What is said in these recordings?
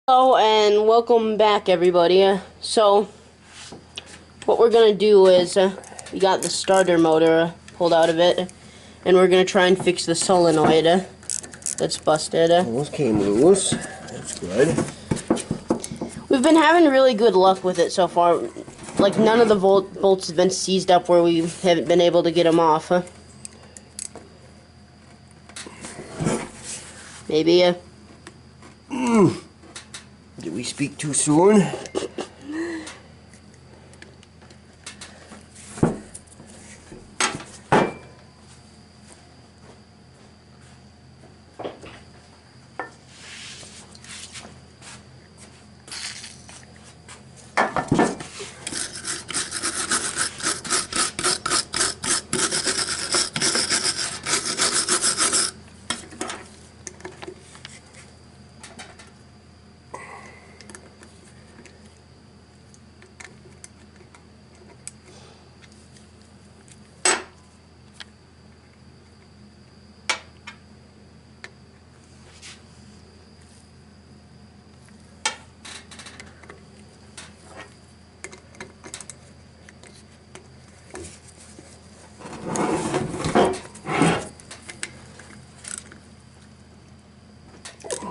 Hello and welcome back, everybody. So, what we're gonna do is we got the starter motor pulled out of it, and we're gonna try and fix the solenoid that's busted. Those came loose. That's good. We've been having really good luck with it so far. Like, none of the bolts have been seized up where we haven't been able to get them off. Maybe. Did we speak too soon?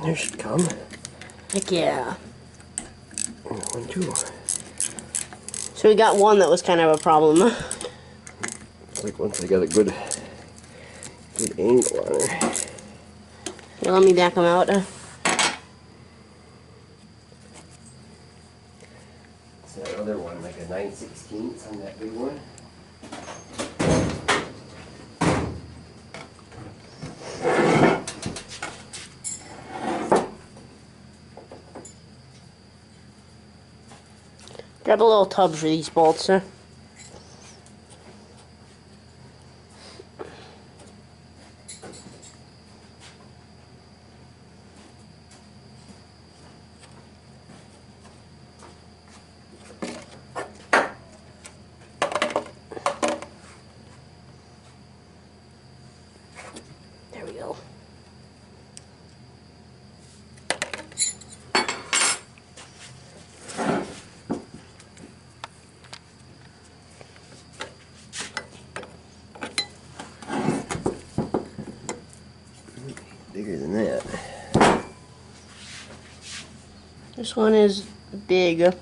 There should come. Heck yeah. One, two. So we got one that was kind of a problem. Like once I got a good angle on her. Here, let me back them out. It's that other one, like a 9/16 on that big one. Grab a little tub for these bolts, sir. There we go. Bigger than that. This one is big.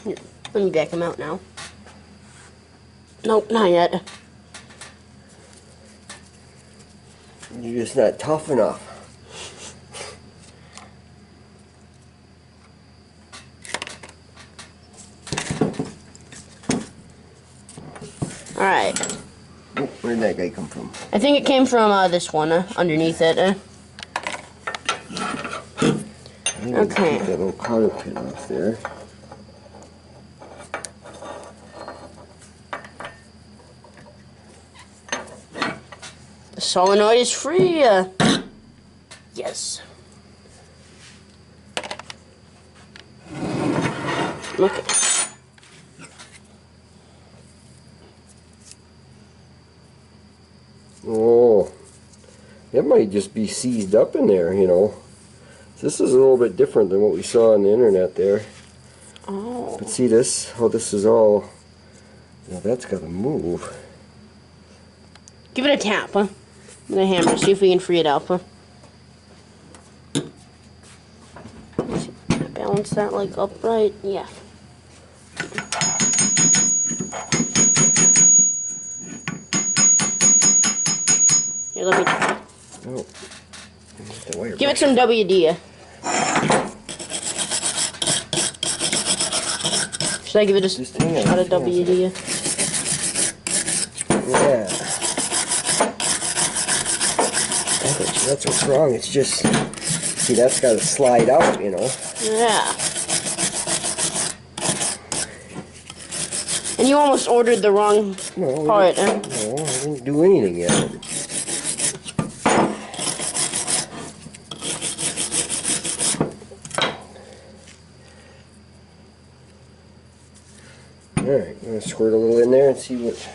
Here, let me back them out now. Nope, not yet. You're just not tough enough. Alright. Oh, where did that guy come from? I think it came from this one, underneath it. Okay. Take that little cotter pin off there. The solenoid is free. Yes. Okay. Oh, it might just be seized up in there, you know. This is a little bit different than what we saw on the internet there. Oh. But see this, how this is all, now that's got to move. Give it a tap, with a hammer. See if we can free it up. Balance that like upright. Yeah. Here, let me try. Oh. Give it some WD. Should I give it a shot of WD? Yeah. That's what's wrong. It's just, see, that's got to slide out, you know. Yeah. And you almost ordered the wrong part. No, I didn't do anything yet. Alright, I'm going to squirt a little in there and see what...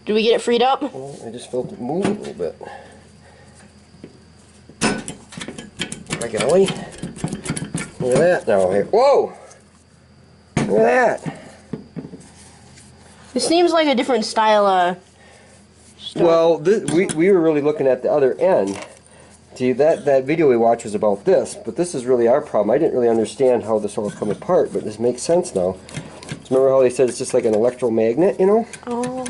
Did we get it freed up? Well, I just felt it move a little bit. By golly. Look at that now. Whoa! Look at that. It seems like a different style Well, we were really looking at the other end. See, that video we watched was about this, but this is really our problem. I didn't really understand how this all come apart, but this makes sense now. Remember how they said it's just like an electromagnet, you know? Oh.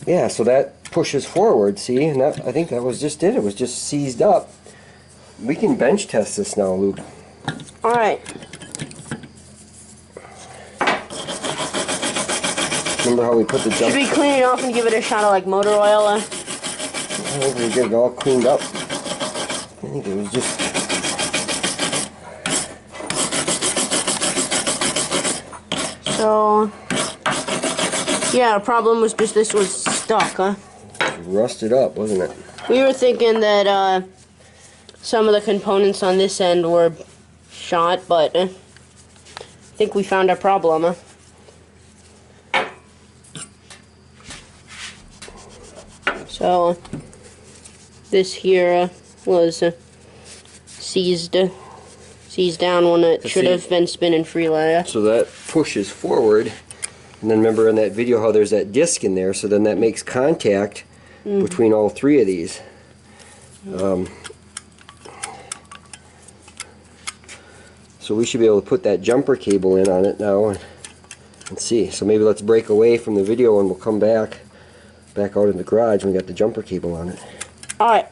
Yeah, so that pushes forward, see? And that, I think that was just it. It was just seized up. We can bench test this now, Luke. Alright. Remember how we put the jump... Should we clean it off and give it a shot of like motor oil? I think we get it all cleaned up. I think it was just... So... Yeah, our problem was just this was stuck, huh? rusted up, wasn't it? We were thinking that some of the components on this end were shot, but I think we found our problem, huh? So this here was seized down when it should have been spinning freely. So that pushes forward, and then remember in that video how there's that disc in there, so then that makes contact between all three of these. So we should be able to put that jumper cable in on it now and see. So maybe let's break away from the video and we'll come back out in the garage when we got the jumper cable on it. Alright.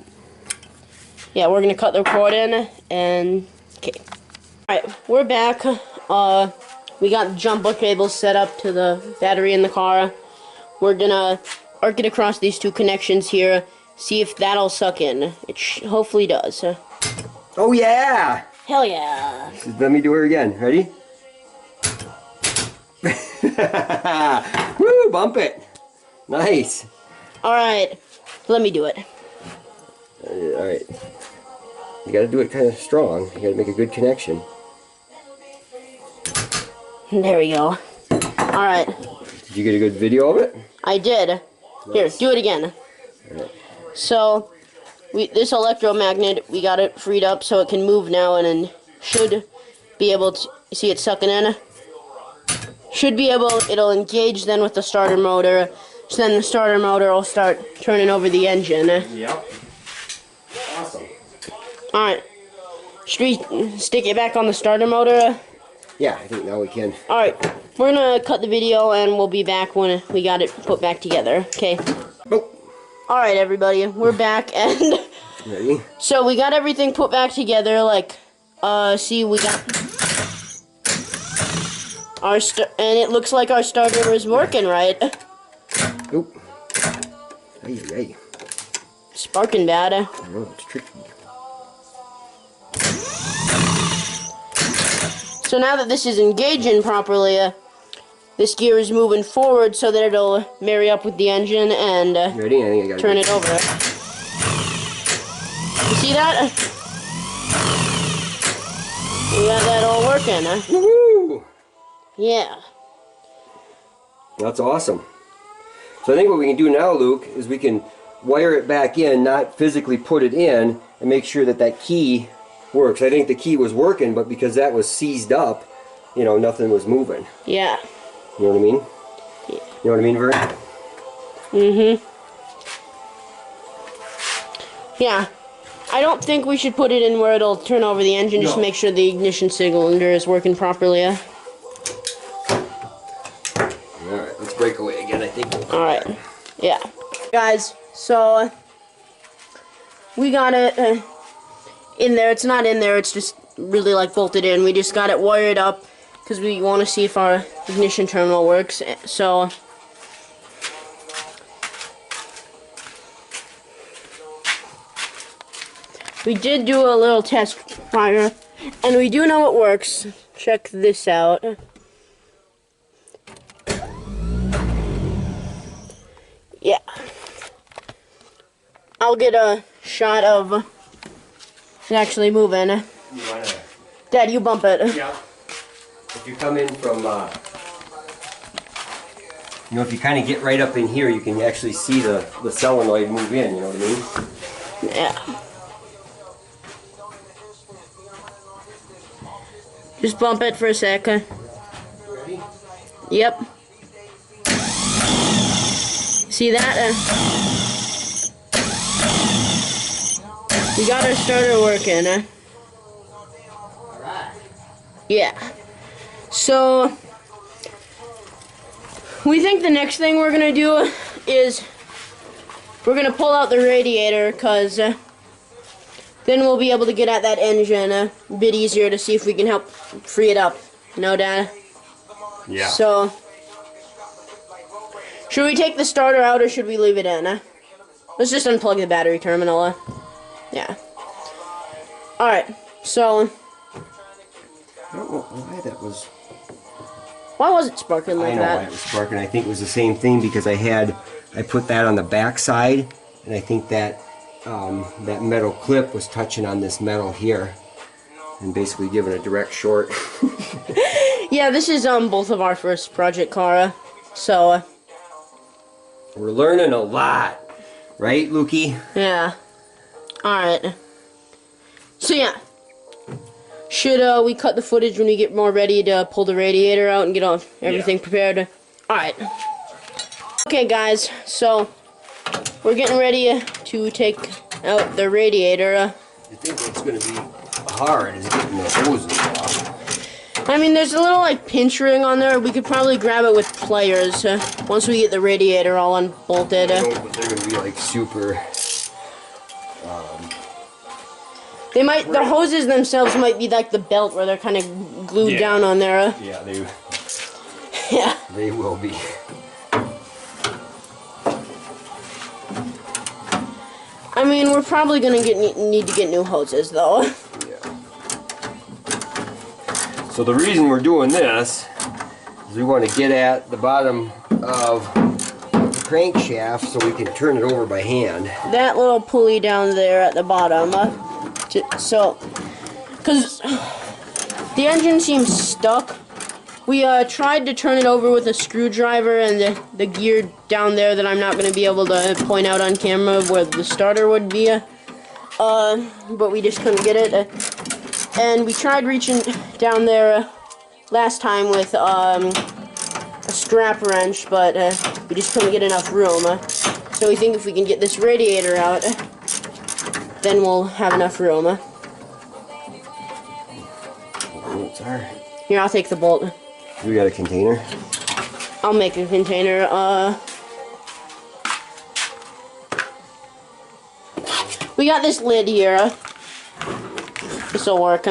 Yeah, we're gonna cut the cord in and okay. Alright, we're back. We got the jumper cable set up to the battery in the car. We're gonna arc it across these two connections here, see if that'll suck in. It hopefully does. Oh yeah! Hell yeah! Let me do her again. Ready? Woo! Bump it! Nice! Alright, let me do it. Alright. You gotta do it kind of strong. You gotta make a good connection. There we go. Alright. Did you get a good video of it? I did. Nice. Here, do it again. Right. So, this electromagnet, we got it freed up so it can move now and then should be able to, see it sucking in? Should be able, it'll engage then with the starter motor, so then the starter motor will start turning over the engine. Yep. Awesome. Alright. Should we stick it back on the starter motor? Yeah, I think now we can. Alright. We're gonna cut the video and we'll be back when we got it put back together. Okay. Oh. Alright, everybody. We're back and... Ready? So we got everything put back together, like, see, we got... and it looks like our starter is working, right? Oop. Ay, ay. Sparking bad. Oh, it's tricky. So now that this is engaging properly, this gear is moving forward so that it'll marry up with the engine and Ready? I think I got turn it over. You see that? We got that all working, huh? Woohoo! Yeah. That's awesome. So I think what we can do now, Luke, is we can wire it back in, not physically put it in, and make sure that that key works. I think the key was working, but because that was seized up, you know, nothing was moving. Yeah. You know what I mean? Yeah. You know what I mean, Vern? Mm-hmm. Yeah. I don't think we should put it in where it'll turn over the engine, just to make sure the ignition cylinder is working properly. Alright, let's break away again, I think. Alright. Yeah. Guys, so we got it in there. It's not in there, it's just really like bolted in. We just got it wired up because we want to see if our ignition terminal works. So we did do a little test fire, and we do know it works. Check this out. Yeah. I'll get a shot of it actually moving. Dad, you bump it. Yeah. If you come in from, you know, if you kind of get right up in here, you can actually see the solenoid move in, you know what I mean? Yeah. Just bump it for a sec. Ready? Yep. See that? We got our starter working. Alright. Yeah. So, we think the next thing we're going to do is we're going to pull out the radiator, because then we'll be able to get at that engine a bit easier to see if we can help free it up. No, Dad? Yeah. So, should we take the starter out or should we leave it in? Let's just unplug the battery terminal. Yeah. Alright, so I don't know why that was... why was it sparking like I know that? why it was sparking. I think it was the same thing because I put that on the back side, and I think that that metal clip was touching on this metal here and basically giving a direct short. Yeah, this is both of our first project car, so We're learning a lot, right, Lukey? yeah. Alright. So yeah. Should we cut the footage when we get more ready to pull the radiator out and get everything prepared? Alright. Okay guys, so we're getting ready to take out the radiator. I think what's going to be hard is getting the hoses off. I mean, there's a little like pinch ring on there. We could probably grab it with pliers once we get the radiator all unbolted. I know, but they're going to be like super... They might, the hoses themselves might be like the belt where they're kind of glued down on there. Yeah, Yeah. they will be. I mean, we're probably gonna need to get new hoses though. Yeah. So the reason we're doing this is we want to get at the bottom of the crankshaft so we can turn it over by hand. That little pulley down there at the bottom. So, because the engine seems stuck, we tried to turn it over with a screwdriver, and the gear down there that I'm not going to be able to point out on camera where the starter would be, but we just couldn't get it. And we tried reaching down there last time with a strap wrench, but we just couldn't get enough room. So we think if we can get this radiator out, then we'll have enough room. Here, I'll take the bolt. We got a container? I'll make a container. We got this lid here. This'll work.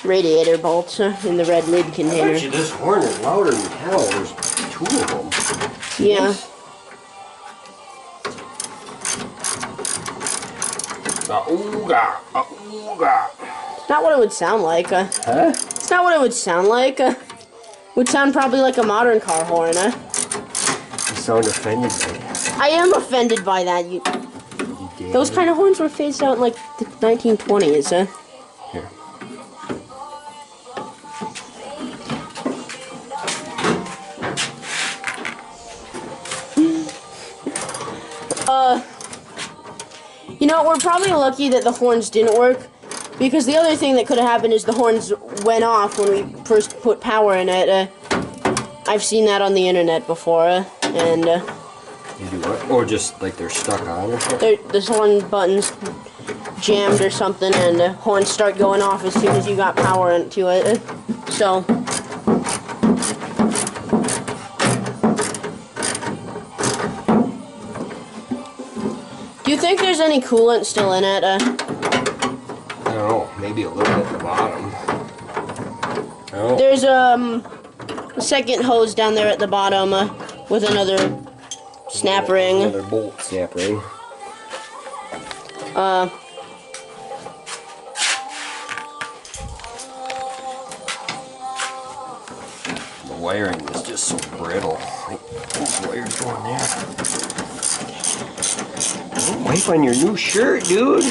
Radiator bolts in the red lid container. Actually, this horn is louder than hell. There's two of them. Yeah. Ooga, ooga. It's not what it would sound like. Huh? It's not what it would sound like. Would sound probably like a modern car horn. You sound offended by that. I am offended by that. Those kind of horns were phased out in like the 1920s. Here. You know, we're probably lucky that the horns didn't work, because the other thing that could have happened is the horns went off when we first put power in it. I've seen that on the internet before, and You do what? Or just like they're stuck on or something? this horn button's jammed or something, and the horns start going off as soon as you got power into it. So, do you think there's any coolant still in it? I don't know, maybe a little bit at the bottom. Oh. There's a second hose down there at the bottom with another snap ring. Another bolt snap ring. The wiring is just so brittle. Like, those wires going there. Don't wipe on your new shirt, dude.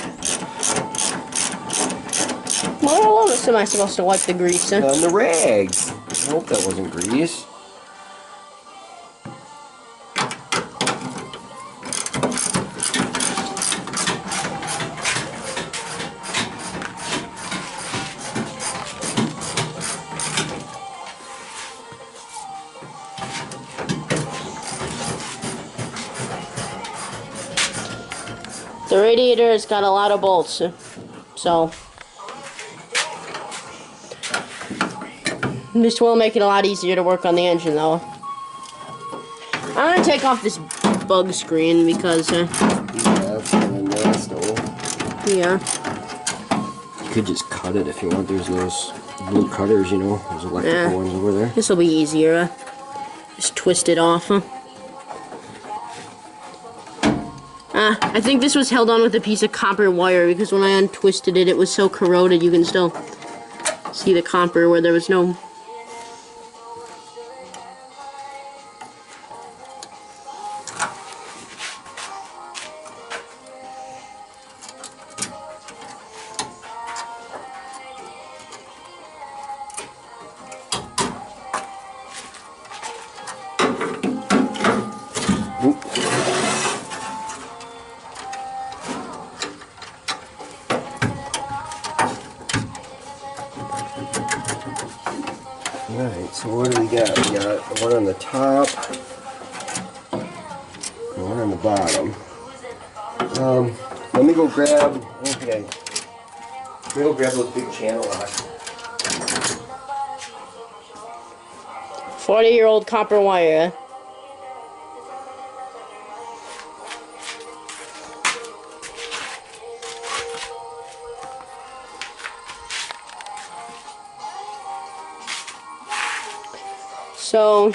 What else am I supposed to wipe the grease in? On the rags. I hope that wasn't grease. The radiator has got a lot of bolts, so this will make it a lot easier to work on the engine, though. I'm gonna take off this bug screen because yeah, that's kind of nasty. Yeah. You could just cut it if you want. There's those blue cutters, you know, those electrical ones over there. This will be easier. Just twist it off. I think this was held on with a piece of copper wire because when I untwisted it, it was so corroded you can still see the copper where there was no... Alright, so what do we got? We got one on the top, and one on the bottom. Let me go grab, okay, let me go grab those big channel locks. 40-year-old copper wire. So,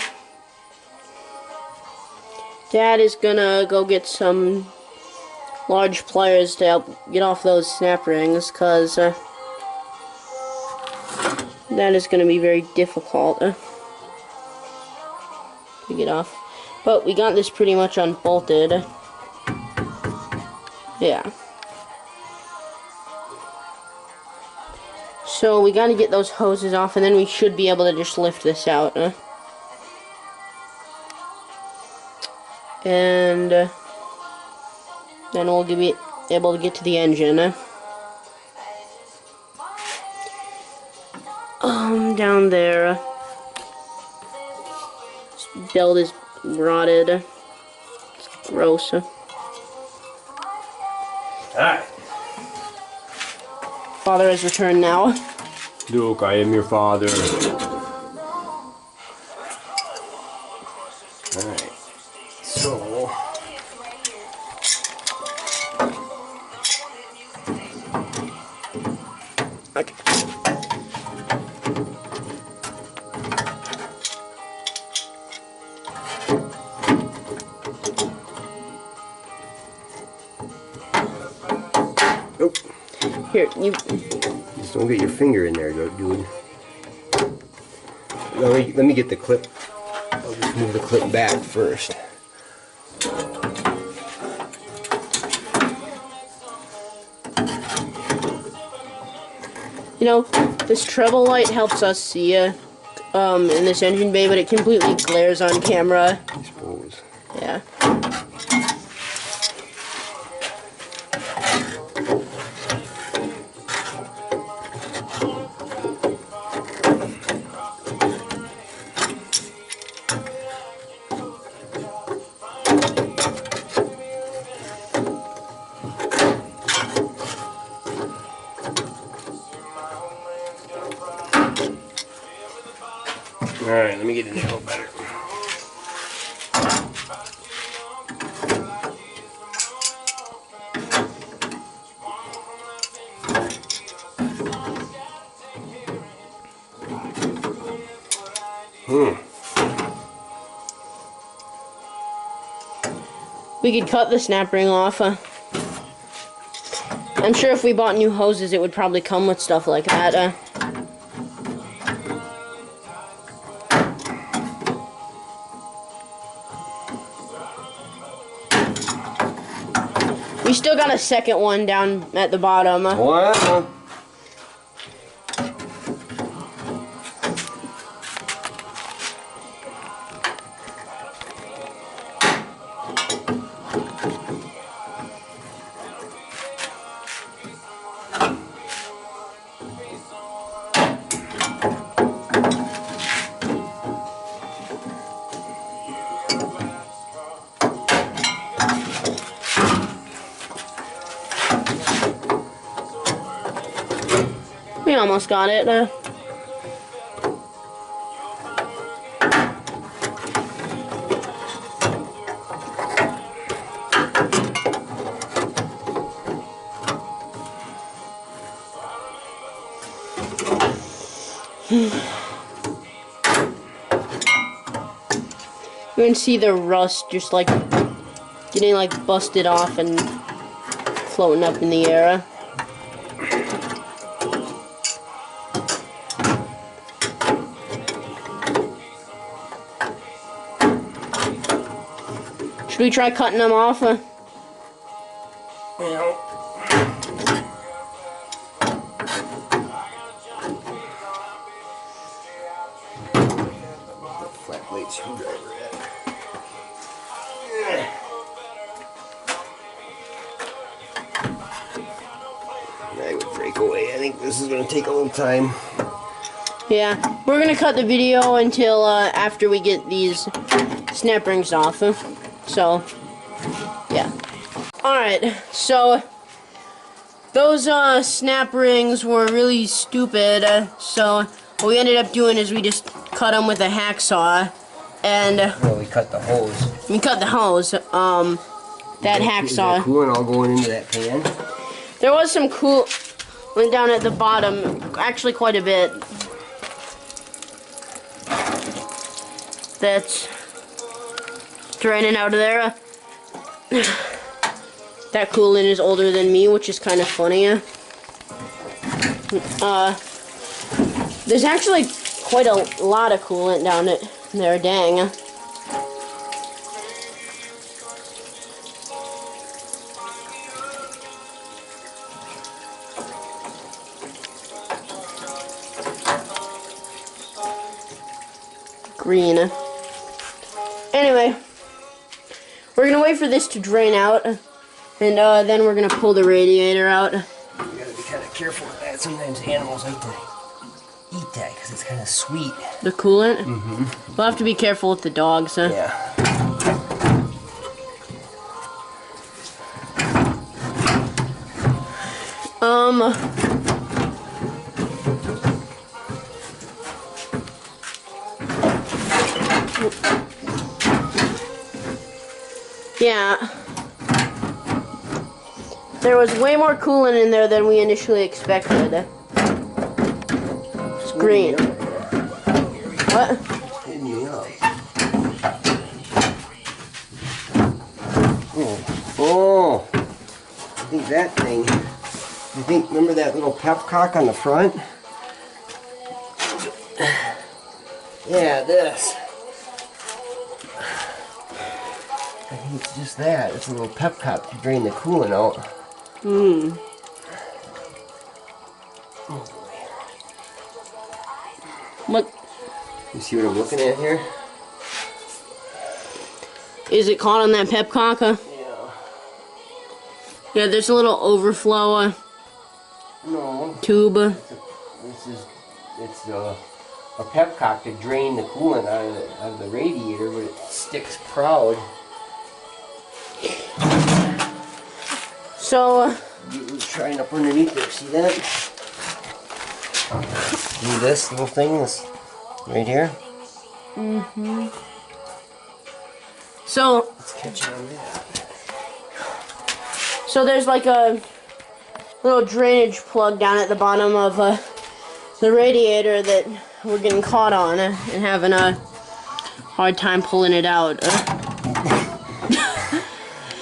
Dad is gonna go get some large pliers to help get off those snap rings, because that is gonna be very difficult to get off. But we got this pretty much unbolted. Yeah. So we gotta get those hoses off, and then we should be able to just lift this out. And then we'll be able to get to the engine. Down there. This belt is rotted. It's gross. Alright. Father has returned now. Luke, I am your father. Alright. So... Okay. Nope. Here, you... Just don't get your finger in there, dude. Let me get the clip. I'll just move the clip back first. You know, this treble light helps us see in this engine bay, but it completely glares on camera. I suppose. Yeah. Alright, let me get in there a little better. We could cut the snap ring off. I'm sure if we bought new hoses, it would probably come with stuff like that. We still got a second one down at the bottom. Wow. We almost got it. You can see the rust just like getting like busted off and floating up in the air. Should we try cutting them off? Yeah. Flat blade screwdriver at. That would break away. I think this is going to take a little time. Yeah, we're gonna cut the video until after we get these snap rings off. So, yeah. Alright, so those snap rings were really stupid. So what we ended up doing is we just cut them with a hacksaw, and Well, we cut the hose. we cut the hose. That hacksaw. Is that coolant all going into that pan? There was some coolant down at the bottom, actually quite a bit. That's draining out of there. That coolant is older than me, which is kind of funny. There's actually quite a lot of coolant down there, dang. Green. Anyway, we're gonna wait for this to drain out, and then we're gonna pull the radiator out. You gotta be kind of careful with that. Sometimes animals like to eat that because it's kind of sweet. The coolant? Mm-hmm. We'll have to be careful with the dogs, huh? Yeah. Yeah. There was way more coolant in there than we initially expected. It's green. What? Hitting me up. Oh. I think that thing. Remember that little pepcock on the front? Yeah, this. I think it's just that. It's a little pepcock to drain the coolant out. Hmm. Oh boy. What? You see what I'm looking at here? Is it caught on that pepcock? Yeah. Yeah, there's a little overflow No. tube. It's a pepcock to drain the coolant out of the radiator, but it sticks proud. So, Let's try it up underneath there. See that? See this little thing? This right here? mm-hmm. So, Let's catch on that. so there's like a little drainage plug down at the bottom of the radiator that we're getting caught on and having a hard time pulling it out.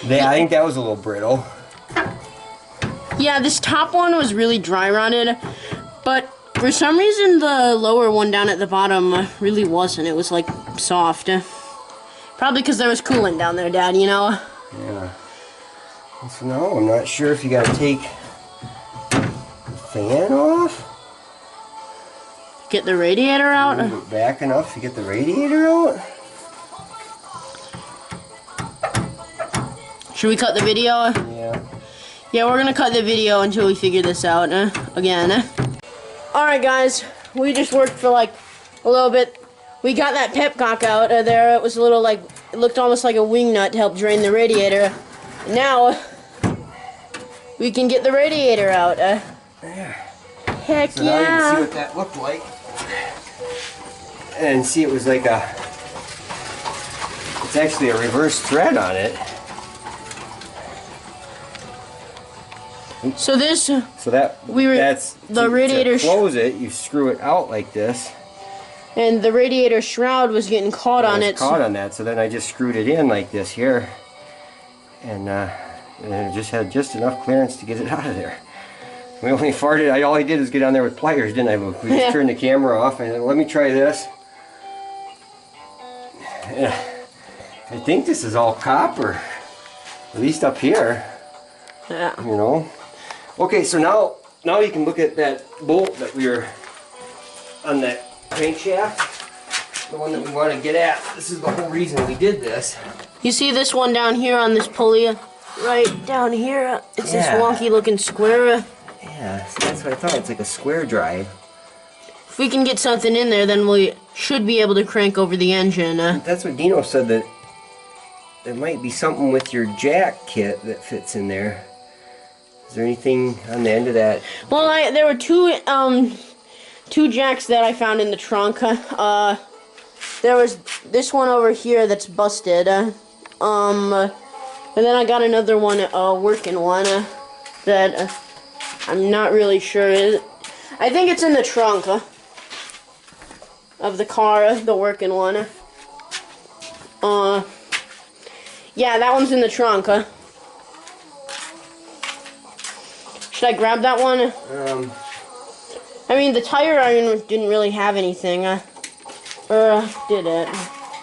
I think that was a little brittle. Yeah, this top one was really dry rotted, but for some reason the lower one down at the bottom really wasn't. It was like soft. Probably because there was coolant down there, Dad, you know? Yeah. So now I'm not sure if you gotta take the fan off. Get the radiator out? Move it back enough to get the radiator out. Should we cut the video? Yeah. Yeah, we're gonna cut the video until we figure this out again. Alright guys, we just worked for like a little bit. We got that pepcock out there. It was a little like, it looked almost like a wing nut to help drain the radiator. Now, we can get the radiator out. There. Heck So now you can yeah. see what that looked like. And see it was like it's actually a reverse thread on it. So this, that's the radiator to close it, you screw it out like this. and the radiator shroud was getting caught on it. Caught on that, so then I just screwed it in like this here. And it just had just enough clearance to get it out of there. We only farted, all I did was get down there with pliers, didn't I? We just turned the camera off and let me try this. Yeah. I think this is all copper, at least up here. Yeah. You know. Okay, so now you can look at that bolt that we were on that crankshaft, the one that we want to get at. This is the whole reason we did this. You see this one down here on this pulley? Right down here, it's this wonky looking square. Yeah, so that's what I thought. It's like a square drive. If we can get something in there, then we should be able to crank over the engine. That's what Dino said, that there might be something with your jack kit that fits in there. Is there anything on the end of that? Well, there were two jacks that I found in the trunk. There was this one over here that's busted. And then I got another one, working one, that I'm not really sure. I think it's in the trunk of the car, the working one. Yeah, that one's in the trunk. Should I grab that one? I mean, the tire iron didn't really have anything. Or did it?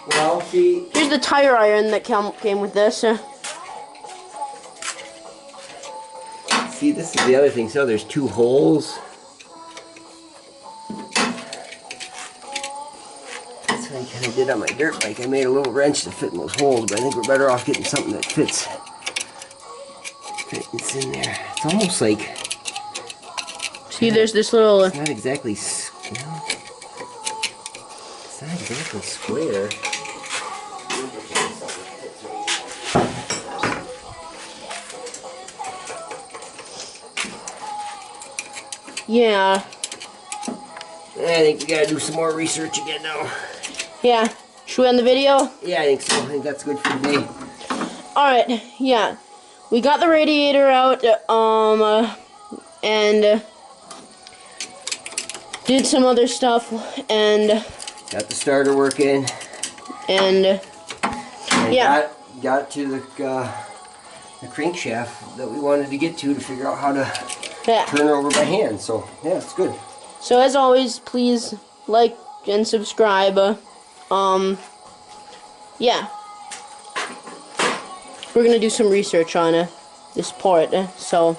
Well, see... Here's the tire iron that came with this. See, this is the other thing. So there's two holes. That's what I kind of did on my dirt bike. I made a little wrench to fit in those holes, but I think we're better off getting something that fits in there. It's almost like... See, there's this little... It's not exactly... It's not exactly square. Yeah. I think we gotta do some more research again now. Yeah. Should we end the video? Yeah, I think so. I think that's good for today. Alright, yeah. We got the radiator out, and did some other stuff, and Got the starter working. And yeah. Got to the crankshaft that we wanted to get to figure out how to turn her over by hand. So yeah, it's good. So as always, please like and subscribe. Yeah. We're gonna do some research on this part. So.